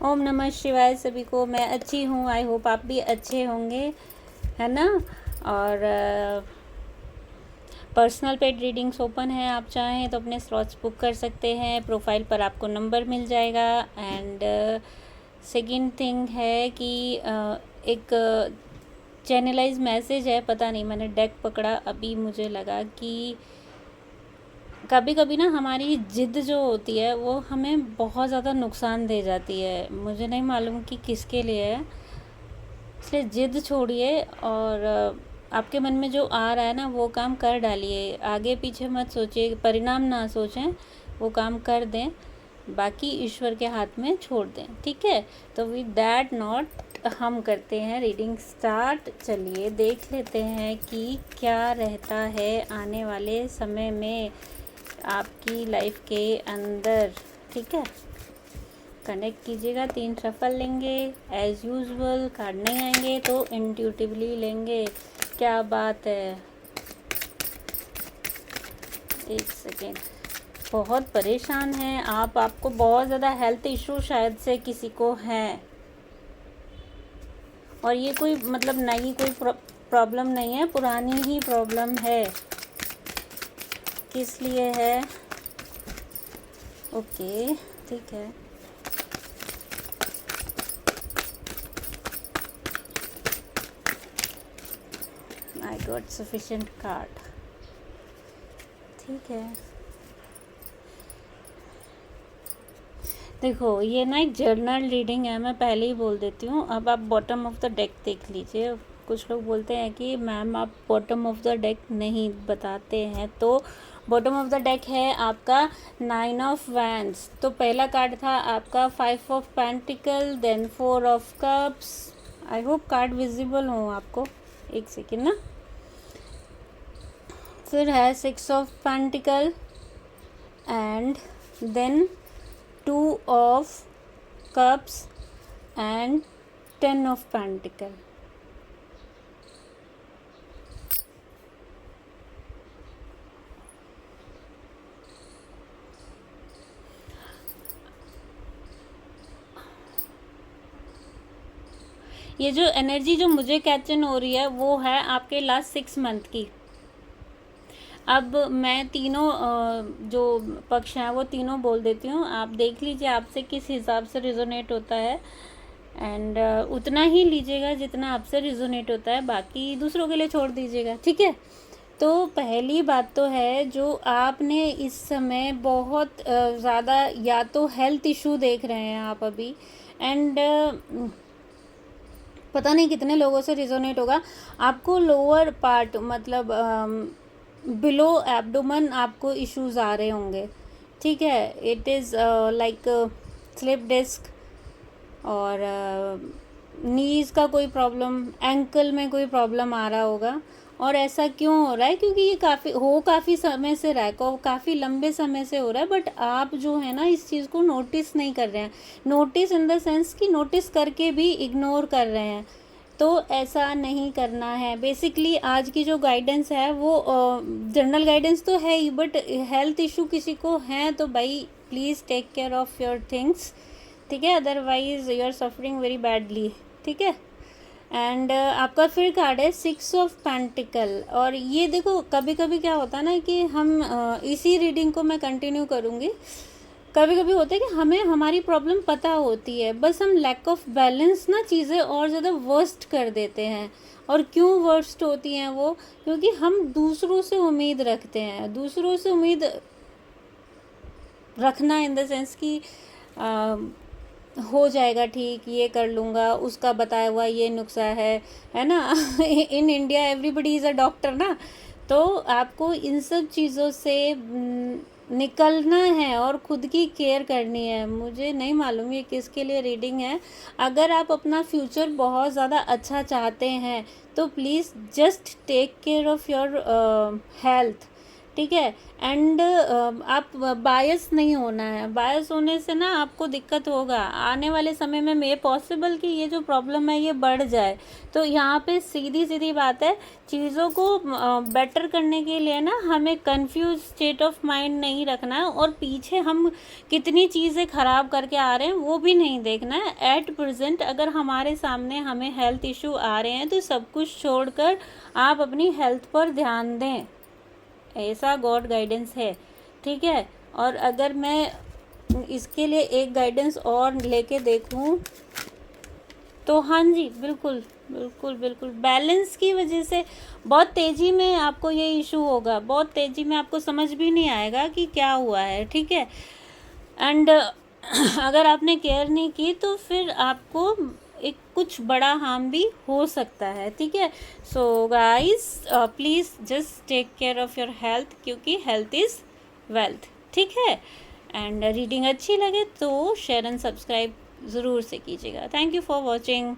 ओम नमः शिवाय सभी को। मैं अच्छी हूँ, आई होप आप भी अच्छे होंगे, है ना। और पर्सनल पेड रीडिंग्स ओपन है, आप चाहें तो अपने स्लॉट्स बुक कर सकते हैं। प्रोफाइल पर आपको नंबर मिल जाएगा। एंड सेकंड थिंग है कि एक चैनलाइज मैसेज है, पता नहीं, मैंने डेक पकड़ा अभी, मुझे लगा कि कभी कभी ना हमारी ज़िद जो होती है वो हमें बहुत ज़्यादा नुकसान दे जाती है। मुझे नहीं मालूम कि किसके लिए है, इसलिए ज़िद छोड़िए और आपके मन में जो आ रहा है ना वो काम कर डालिए। आगे पीछे मत सोचिए, परिणाम ना सोचें, वो काम कर दें, बाकी ईश्वर के हाथ में छोड़ दें, ठीक है। तो विद दैट नोट हम करते हैं रीडिंग स्टार्ट। चलिए देख लेते हैं कि क्या रहता है आने वाले समय में आपकी लाइफ के अंदर, ठीक है। कनेक्ट कीजिएगा, 3 शफल लेंगे एज यूजुअल। कार्ड नहीं आएंगे तो इंट्यूटिवली लेंगे। क्या बात है, एक सेकेंड। बहुत परेशान हैं आप, आपको बहुत ज़्यादा हेल्थ इशू शायद से किसी को है, और ये कोई मतलब नई कोई प्रॉब्लम नहीं है, पुरानी ही प्रॉब्लम है। किस लिए है? ओके, ठीक है। आई गॉट सफिशिएंट कार्ड, ठीक है। देखो ये ना एक जर्नल रीडिंग है, मैं पहले ही बोल देती हूँ। अब आप बॉटम ऑफ द डेक देख लीजिए। कुछ लोग बोलते हैं कि मैम आप बॉटम ऑफ द डेक नहीं बताते हैं, तो बॉटम ऑफ द डेक है आपका 9 ऑफ वैंड्स। तो पहला कार्ड था आपका 5 of pentacles, then 4 of cups. I hope card visible हो आपको, एक सेकेंड ना। फिर है 6 of pentacles and then 2 of cups and 10 of pentacle। ये जो एनर्जी जो मुझे कैचन हो रही है वो है आपके लास्ट 6 मंथ की। अब मैं तीनों जो पक्ष हैं वो तीनों बोल देती हूँ, आप देख लीजिए आपसे किस हिसाब से रिजोनेट होता है। एंड उतना ही लीजिएगा जितना आपसे रिजोनेट होता है, बाकी दूसरों के लिए छोड़ दीजिएगा, ठीक है। तो पहली बात तो है, जो आपने इस समय बहुत ज़्यादा या तो हेल्थ इशू देख रहे हैं आप अभी, एंड पता नहीं कितने लोगों से रिजोनेट होगा। आपको लोअर पार्ट मतलब बिलो एब्डोमन आपको इश्यूज आ रहे होंगे, ठीक है। It is like slip disc, और नीज़ का कोई प्रॉब्लम, एंकल में कोई प्रॉब्लम आ रहा होगा। और ऐसा क्यों हो रहा है? क्योंकि ये काफ़ी समय से रहा है, काफ़ी लंबे समय से हो रहा है, बट आप जो है ना इस चीज़ को नोटिस नहीं कर रहे हैं। नोटिस इन द सेंस कि नोटिस करके भी इग्नोर कर रहे हैं, तो ऐसा नहीं करना है। बेसिकली आज की जो गाइडेंस है वो जनरल गाइडेंस तो है ही, बट हेल्थ इशू किसी को है तो भाई please take care of your things, ठीक है, otherwise you are suffering very badly, ठीक है। एंड आपका फिर कार्ड है 6 ऑफ पेंटिकल। और ये देखो कभी कभी क्या होता है ना कि हम इसी रीडिंग को मैं कंटिन्यू करूँगी। कभी कभी होता है कि हमें हमारी प्रॉब्लम पता होती है, बस हम लैक ऑफ बैलेंस ना चीज़ें और ज़्यादा वर्स्ट कर देते हैं। और क्यों वर्स्ट होती हैं वो? क्योंकि हम दूसरों से उम्मीद रखते हैं। दूसरों से उम्मीद रखना इन द सेंस कि हो जाएगा ठीक, ये कर लूँगा, उसका बताया हुआ ये नुस्खा है ना। In India everybody is a doctor ना। तो आपको इन सब चीज़ों से निकलना है और खुद की केयर करनी है। मुझे नहीं मालूम ये किसके लिए रीडिंग है। अगर आप अपना फ्यूचर बहुत ज़्यादा अच्छा चाहते हैं तो please just take care of your health, ठीक है। एंड आप बायस नहीं होना है, बायस होने से ना आपको दिक्कत होगा आने वाले समय में। ये पॉसिबल कि ये जो प्रॉब्लम है ये बढ़ जाए। तो यहाँ पे सीधी सीधी बात है, चीज़ों को बेटर करने के लिए ना हमें कंफ्यूज स्टेट ऑफ माइंड नहीं रखना है, और पीछे हम कितनी चीज़ें ख़राब करके आ रहे हैं वो भी नहीं देखना है। एट प्रेजेंट अगर हमारे सामने हमें हेल्थ इशू आ रहे हैं तो सब कुछ छोड़कर आप अपनी हेल्थ पर ध्यान दें, ऐसा गॉड गाइडेंस है, ठीक है। और अगर मैं इसके लिए एक गाइडेंस और लेके देखूं तो हाँ जी, बिल्कुल बिल्कुल बिल्कुल बैलेंस की वजह से बहुत तेज़ी में आपको ये इशू होगा, बहुत तेज़ी में आपको समझ भी नहीं आएगा कि क्या हुआ है, ठीक है। एंड अगर आपने केयर नहीं की तो फिर आपको एक कुछ बड़ा हार्म भी हो सकता है, ठीक है। So guys please just take care of your health, क्योंकि हेल्थ इज़ वेल्थ, ठीक है। एंड रीडिंग अच्छी लगे तो शेयर एंड सब्सक्राइब ज़रूर से कीजिएगा। Thank you for watching.